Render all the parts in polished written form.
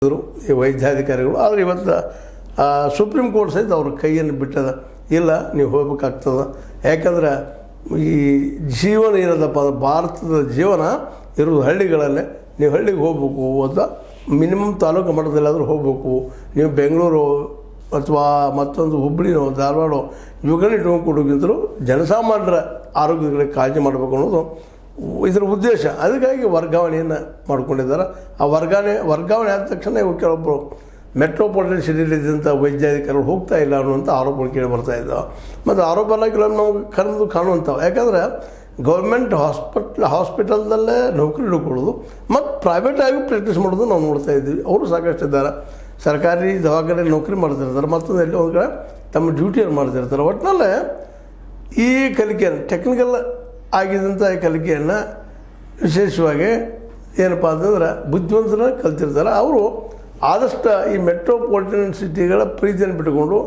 ಈ ವೈದ್ಯಾಧಿಕಾರಿಗಳು. ಆದರೆ ಇವತ್ತು ಸುಪ್ರೀಂ ಕೋರ್ಟ್ ಸಹಿತ ಅವ್ರ ಕೈಯನ್ನು ಬಿಟ್ಟದ. ಇಲ್ಲ, ನೀವು ಹೋಗ್ಬೇಕಾಗ್ತದೆ. ಯಾಕಂದ್ರೆ ಈ ಜೀವನ ಏನದಪ್ಪ, ಭಾರತದ ಜೀವನ ಇರೋದು ಹಳ್ಳಿಗಳಲ್ಲೇ. ನೀವು ಹಳ್ಳಿಗೆ ಹೋಗ್ಬೇಕು ಅಂತ ಮಿನಿಮಮ್ ತಾಲೂಕು ಮಟ್ಟದಲ್ಲಾದರೂ ಹೋಗಬೇಕು. ನೀವು ಬೆಂಗಳೂರು ಅಥವಾ ಮತ್ತೊಂದು ಹುಬ್ಬಳ್ಳಿನೋ ಧಾರವಾಡೋ ಇವುಗಳನ್ನ ಇಟ್ಕೊಂಡು ಜನಸಾಮಾನ್ಯರ ಆರೋಗ್ಯಗಳಿಗೆ ಕಾಳಜಿ ಮಾಡಬೇಕು ಅನ್ನೋದು ಇದರ ಉದ್ದೇಶ. ಅದಕ್ಕಾಗಿ ವರ್ಗಾವಣೆಯನ್ನು ಮಾಡ್ಕೊಂಡಿದ್ದಾರೆ. ಆ ವರ್ಗಾವಣೆ ಆದ ತಕ್ಷಣ ಇವು ಕೆಲವೊಬ್ಬರು ಮೆಟ್ರೋಪಾಲಿಟನ್ ಸಿಟಿಲಿದ್ದಂಥ ವೈದ್ಯಾಧಿಕಾರಿಗಳು ಹೋಗ್ತಾ ಇಲ್ಲ ಅನ್ನುವಂಥ ಆರೋಪಗಳು ಕೇಳಿ ಬರ್ತಾ ಇದ್ದಾವೆ. ಮತ್ತು ಆರೋಪ ಎಲ್ಲ ಕೆಲವೊಂದು ನಮಗೆ ಕಾಣುವಂಥವು. ಯಾಕಂದರೆ ಗೌರ್ಮೆಂಟ್ ಹಾಸ್ಪಿಟಲ್ದಲ್ಲೇ ನೌಕರಿ ಹಿಡ್ಕೊಳ್ಳೋದು ಮತ್ತು ಪ್ರೈವೇಟಾಗಿ ಪ್ರಾಕ್ಟೀಸ್ ಮಾಡೋದು ನಾವು ನೋಡ್ತಾ ಇದ್ದೀವಿ. ಅವರು ಸಾಕಷ್ಟು ಇದ್ದಾರೆ. ಸರ್ಕಾರಿ ದವಾಖಾನೆ ನೌಕರಿ ಮಾಡ್ತಿರ್ತಾರೆ, ಮತ್ತೊಂದು ಎಲ್ಲಿ ಒಂದು ಕಡೆ ತಮ್ಮ ಡ್ಯೂಟಿಯನ್ನು ಮಾಡ್ತಿರ್ತಾರೆ. ಒಟ್ಟಿನಲ್ಲೇ ಈ ಕಲಿಕೆಯನ್ನು ಟೆಕ್ನಿಕಲ್ ಆಗಿದ್ದಂಥ ಈ ಕಲಿಕೆಯನ್ನು ವಿಶೇಷವಾಗಿ ಏನಪ್ಪ ಅಂತಂದ್ರೆ ಬುದ್ಧಿವಂತರ ಕಲ್ತಿರ್ತಾರೆ. ಅವರು ಆದಷ್ಟು ಈ ಮೆಟ್ರೋಪಾಲಿಟನ್ ಸಿಟಿಗಳ ಪ್ರೀತಿಯನ್ನು ಬಿಟ್ಟುಕೊಂಡು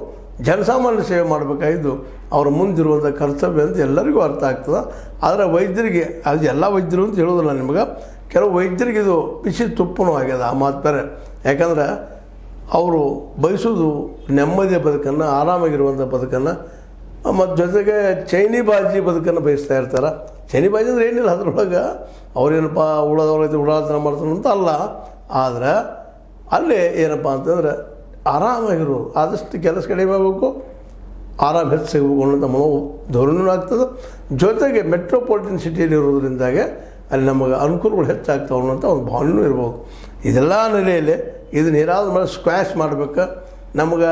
ಜನಸಾಮಾನ್ಯ ಸೇವೆ ಮಾಡಬೇಕಾಗಿದ್ದು ಅವರ ಮುಂದಿರುವಂಥ ಕರ್ತವ್ಯ ಅಂತ ಎಲ್ಲರಿಗೂ ಅರ್ಥ ಆಗ್ತದೆ. ಆದರೆ ವೈದ್ಯರಿಗೆ, ಅದು ಎಲ್ಲ ವೈದ್ಯರು ಅಂತ ಹೇಳೋದಿಲ್ಲ ನಿಮಗೆ, ಕೆಲವು ವೈದ್ಯರಿಗೆ ಇದು ಬಿಸಿ ತುಪ್ಪನೂ ಆಗ್ಯದ. ಆ ಮಾತು ಬೇರೆ. ಯಾಕಂದ್ರೆ ಅವರು ಬಯಸೋದು ನೆಮ್ಮದಿಯ ಬದುಕನ್ನು, ಆರಾಮಾಗಿರುವಂಥ ಬದುಕನ್ನು, ಮತ್ತು ಜೊತೆಗೆ ಚೈನಿ ಬಾಜಿ ಬದುಕನ್ನು ಬಯಸ್ತಾ ಇರ್ತಾರೆ. ಚೈನಿ ಬಾಜಿ ಅಂದರೆ ಏನಿಲ್ಲ, ಅದ್ರೊಳಗೆ ಅವ್ರೇನಪ್ಪ ಉಡಾತನ ಮಾಡ್ತಾನೆ ಅಂತ ಅಲ್ಲ. ಆದರೆ ಅಲ್ಲೇ ಏನಪ್ಪ ಅಂತಂದ್ರೆ ಆರಾಮಾಗಿರೋದು, ಆದಷ್ಟು ಕೆಲಸ ಕಡಿಮೆ ಆಗಬೇಕು, ಆರಾಮ ಹೆಚ್ಚು ಸಿಗಬೇಕು ಅನ್ನೋಂಥ ಧೋರಣೆಯೂ ಆಗ್ತದೆ. ಜೊತೆಗೆ ಮೆಟ್ರೋಪಾಲಿಟನ್ ಸಿಟಿಯಲ್ಲಿ ಇರೋದ್ರಿಂದಾಗೆ ಅಲ್ಲಿ ನಮಗೆ ಅನುಕೂಲಗಳು ಹೆಚ್ಚಾಗ್ತಾವೆ ಅನ್ನೋಂಥ ಒಂದು ಭಾವನೆಯೂ ಇರ್ಬೋದು. ಇದೆಲ್ಲ ನೆಲೆಯಲ್ಲಿ ಇದನ್ನ ಏನಾದ್ರೂ ಮೇಲೆ ಸ್ಕ್ವ್ಯಾಶ್ ಮಾಡಬೇಕು. ನಮ್ಗೆ